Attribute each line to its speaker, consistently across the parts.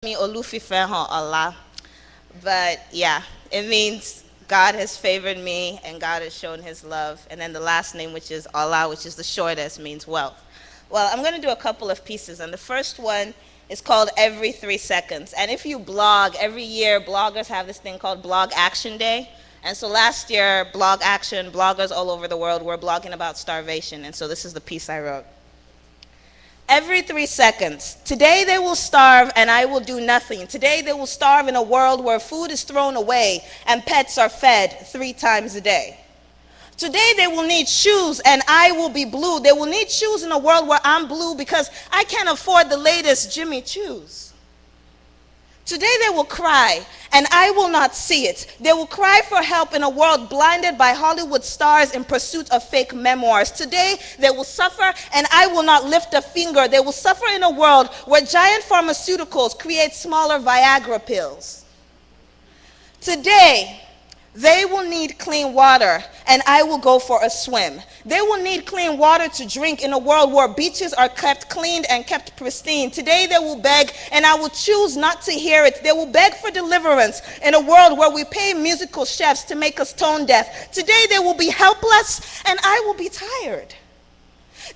Speaker 1: Me Olufifehan Allah. But yeah, it means God has favored me and God has shown his love. And then the last name, which is Allah, which is the shortest, means wealth. Well, I'm going to do a couple of pieces. And the first one is called Every 3 Seconds. And if you blog, every year bloggers have this thing called Blog Action Day. And so last year, Blog Action, bloggers all over the world were blogging about starvation. And so this is the piece I wrote. Every 3 seconds. Today they will starve and I will do nothing. Today they will starve in a world where food is thrown away and pets are fed 3 times a day. Today they will need shoes and I will be blue. They will need shoes in a world where I'm blue because I can't afford the latest Jimmy Choos. Today they will cry and I will not see it. They will cry for help in a world blinded by Hollywood stars in pursuit of fake memoirs. Today they will suffer and I will not lift a finger. They will suffer in a world where giant pharmaceuticals create smaller Viagra pills. Today they will need clean water and I will go for a swim. They will need clean water to drink in a world where beaches are kept cleaned and kept pristine. Today they will beg and I will choose not to hear it. They will beg for deliverance in a world where we pay musical chefs to make us tone deaf. Today they will be helpless and I will be tired.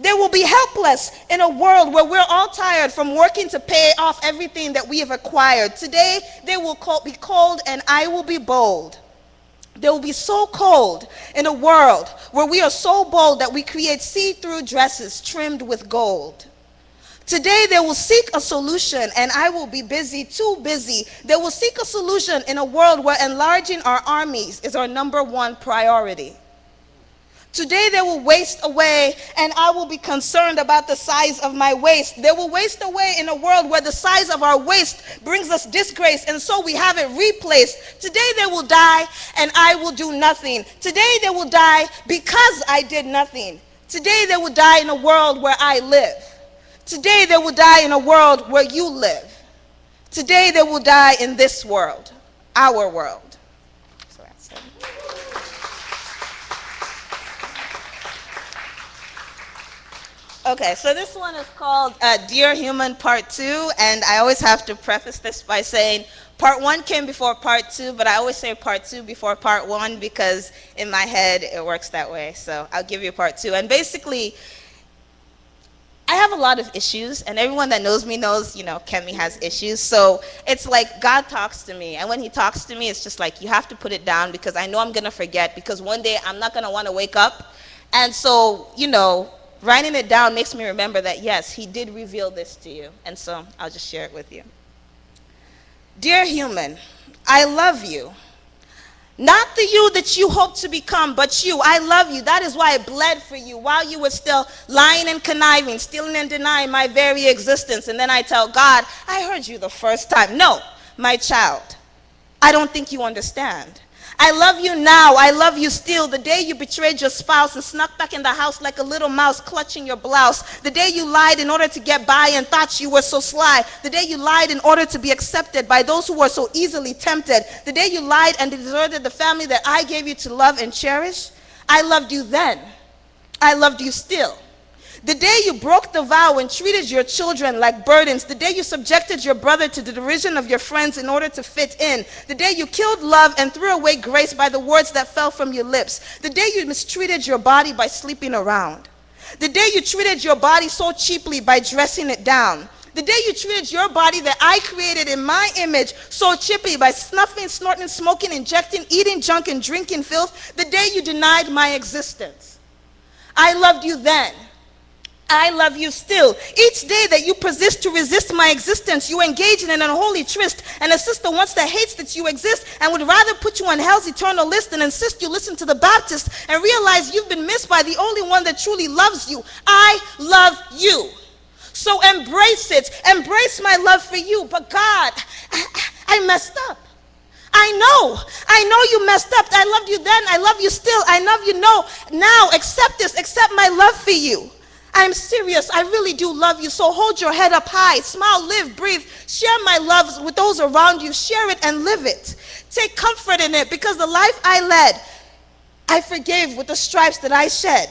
Speaker 1: They will be helpless in a world where we're all tired from working to pay off everything that we have acquired. Today they will be cold and I will be bold. They will be so cold in a world where we are so bold that we create see-through dresses trimmed with gold. Today they will seek a solution and I will be busy, too busy. They will seek a solution in a world where enlarging our armies is our #1 priority. Today they will waste away and I will be concerned about the size of my waist. They will waste away in a world where the size of our waist brings us disgrace and so we have it replaced. Today they will die and I will do nothing. Today they will die because I did nothing. Today they will die in a world where I live. Today they will die in a world where you live. Today they will die in this world, our world. Okay, so this one is called Dear Human Part 2, and I always have to preface this by saying Part 1 came before Part 2, but I always say Part 2 before Part 1 because in my head it works that way. So I'll give you Part 2. And basically, I have a lot of issues, and everyone that knows me knows, Kemi has issues. So it's like God talks to me, and when he talks to me, it's just like, you have to put it down because I know I'm going to forget because one day I'm not going to want to wake up. And so, writing it down makes me remember that, yes, he did reveal this to you. And so I'll just share it with you. Dear human, I love you. Not the you that you hope to become, but you. I love you. That is why I bled for you while you were still lying and conniving, stealing and denying my very existence. And then I tell God, I heard you the first time. No, my child, I don't think you understand. I love you now, I love you still. The day you betrayed your spouse and snuck back in the house like a little mouse clutching your blouse. The day you lied in order to get by and thought you were so sly. The day you lied in order to be accepted by those who were so easily tempted. The day you lied and deserted the family that I gave you to love and cherish. I loved you then. I loved you still. The day you broke the vow and treated your children like burdens. The day you subjected your brother to the derision of your friends in order to fit in. The day you killed love and threw away grace by the words that fell from your lips. The day you mistreated your body by sleeping around. The day you treated your body so cheaply by dressing it down. The day you treated your body that I created in my image so cheaply by snuffing, snorting, smoking, injecting, eating junk, and drinking filth. The day you denied my existence. I loved you then. I love you still. Each day that you persist to resist my existence, you engage in an unholy tryst and assist the ones that hates that you exist and would rather put you on hell's eternal list and insist you listen to the Baptist and realize you've been missed by the only one that truly loves you. I love you. So embrace it. Embrace my love for you. But God, I messed up. I know you messed up. I loved you then. I love you still. I love you now. Accept this. Accept my love for you. I'm serious. I really do love you. So hold your head up high. Smile, live, breathe. Share my love with those around you. Share it and live it. Take comfort in it because the life I led, I forgave with the stripes that I shed.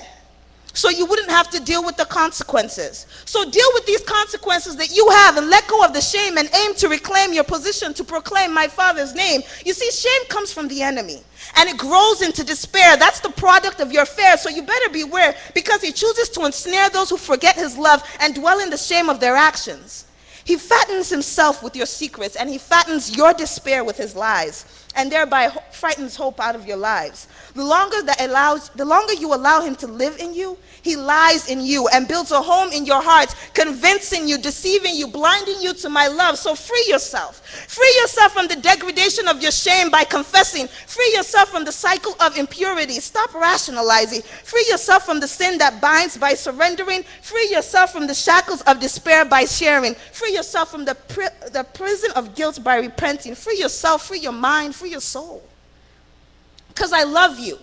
Speaker 1: so you wouldn't have to deal with the consequences. So deal with these consequences that you have and let go of the shame and aim to reclaim your position to proclaim my Father's name. You see, shame comes from the enemy and it grows into despair. That's the product of your fear. So you better beware, because he chooses to ensnare those who forget his love and dwell in the shame of their actions. He fattens himself with your secrets, and he fattens your despair with his lies, and thereby frightens hope out of your lives. The longer you allow him to live in you, he lies in you and builds a home in your heart, convincing you, deceiving you, blinding you to my love. So free yourself. Free yourself from the degradation of your shame by confessing. Free yourself from the cycle of impurity. Stop rationalizing. Free yourself from the sin that binds by surrendering. Free yourself from the shackles of despair by sharing. Free yourself from the prison of guilt by repenting. Free yourself, free your mind, free your soul. Because I love you.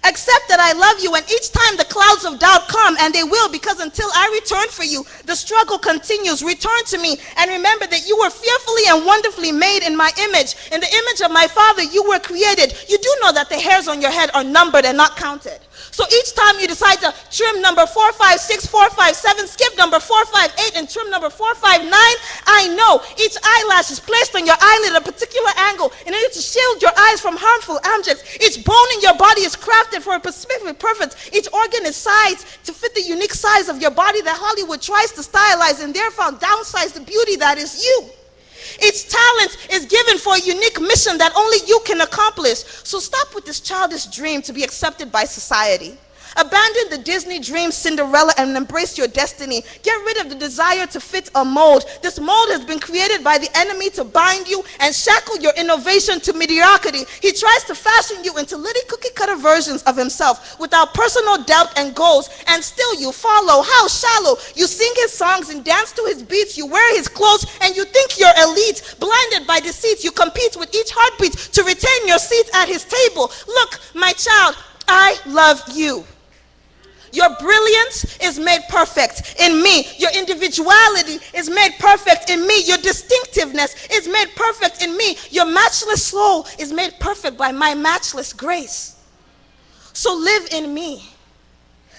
Speaker 1: Accept that I love you, and each time the clouds of doubt come, and they will, because until I return for you, the struggle continues. Return to me, and remember that you were fearfully and wonderfully made in my image. In the image of my Father, you were created. You do know that the hairs on your head are numbered and not counted. So each time you decide to trim number 4, 5, 6, 4, 5, 7, skip number 4, 5, 8, and trim number 4, 5, 9, I know each eyelash is placed on your eyelid at a particular angle in order to shield your eyes from harmful objects. Each bone in your body is crafted for a specific purpose. Each organ is sized to fit the unique size of your body that Hollywood tries to stylize and therefore downsize the beauty that is you. Each talent is given for a unique mission that only you can accomplish. So stop with this childish dream to be accepted by society. Abandon the Disney dream Cinderella and embrace your destiny. Get rid of the desire to fit a mold. This mold has been created by the enemy to bind you and shackle your innovation to mediocrity. He tries to fashion you into little cookie cutter versions of himself without personal depth and goals, and still you follow. How shallow. You sing his songs and dance to his beats. You wear his clothes and you think you're elite. Blinded by deceit, you compete with each heartbeat to retain your seat at his table. Look, my child, I love you. Your brilliance is made perfect in me. Your individuality is made perfect in me. Your distinctiveness is made perfect in me. Your matchless soul is made perfect by my matchless grace. So live in me.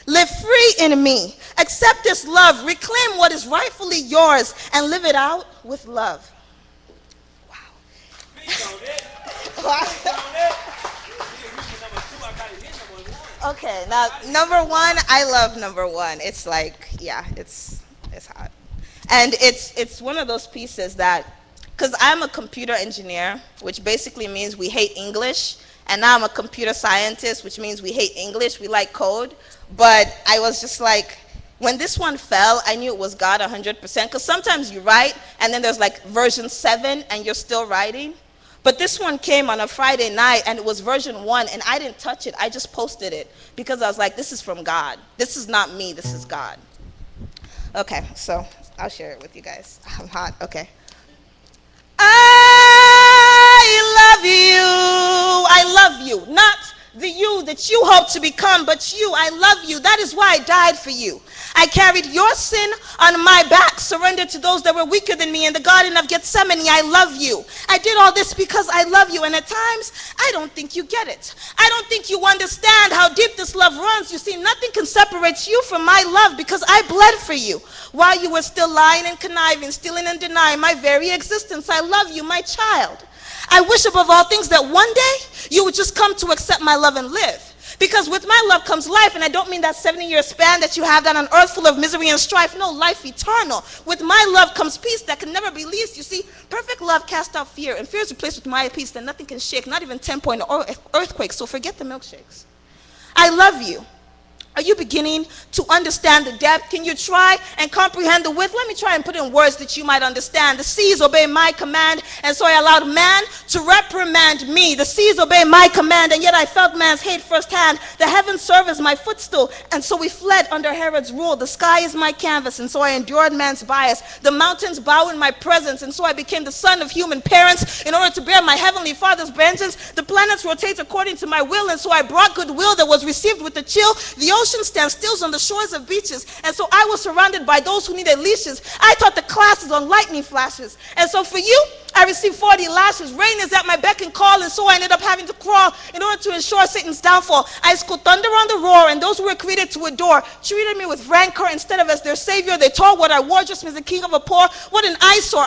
Speaker 1: Live free in me. Accept this love. Reclaim what is rightfully yours and live it out with love. Wow. Okay, now number one, I love number one. It's like, yeah, it's hot. And it's one of those pieces that, because I'm a computer engineer, which basically means we hate English, and now I'm a computer scientist, which means we hate English, we like code. But I was just like, when this one fell, I knew it was God 100%, because sometimes you write, and then there's like version 7, and you're still writing. But this one came on a Friday night, and it was version 1, and I didn't touch it. I just posted it because I was like, this is from God. This is not me. This is God. Okay, so I'll share it with you guys. I'm hot. Okay. I love you. I love you. Not the you that you hope to become, but you. I love you. That is why I died for you. I carried your sin on my back, surrendered to those that were weaker than me in the Garden of Gethsemane. I love you. I did all this because I love you. And at times, I don't think you get it. I don't think you understand how deep this love runs. You see, nothing can separate you from my love because I bled for you while you were still lying and conniving, stealing and denying my very existence. I love you, my child. I wish above all things that one day you would just come to accept my love and live. Because with my love comes life, and I don't mean that 70-year span that you have down on earth full of misery and strife. No, life eternal. With my love comes peace that can never be leased. You see, perfect love casts out fear, and fear is replaced with my peace that nothing can shake, not even 10-point earthquakes, so forget the milkshakes. I love you. Are you beginning to understand the depth? Can you try and comprehend the width? Let me try and put in words that you might understand. The seas obey my command, and so I allowed man to reprimand me. The seas obey my command, and yet I felt man's hate firsthand. The heavens serve as my footstool, and so we fled under Herod's rule. The sky is my canvas, and so I endured man's bias. The mountains bow in my presence, and so I became the son of human parents in order to bear my heavenly Father's vengeance. The planets rotate according to my will, and so I brought goodwill that was received with a chill. The ocean stands still on the shores of beaches, and so I was surrounded by those who needed leashes. I taught the classes on lightning flashes, and so for you, I received 40 lashes. Rain is at my beck and call, and so I ended up having to crawl in order to ensure Satan's downfall. I school thunder on the roar, and those who were created to adore treated me with rancor instead of as their savior. They told what I wore just means the king of a poor. What an eyesore.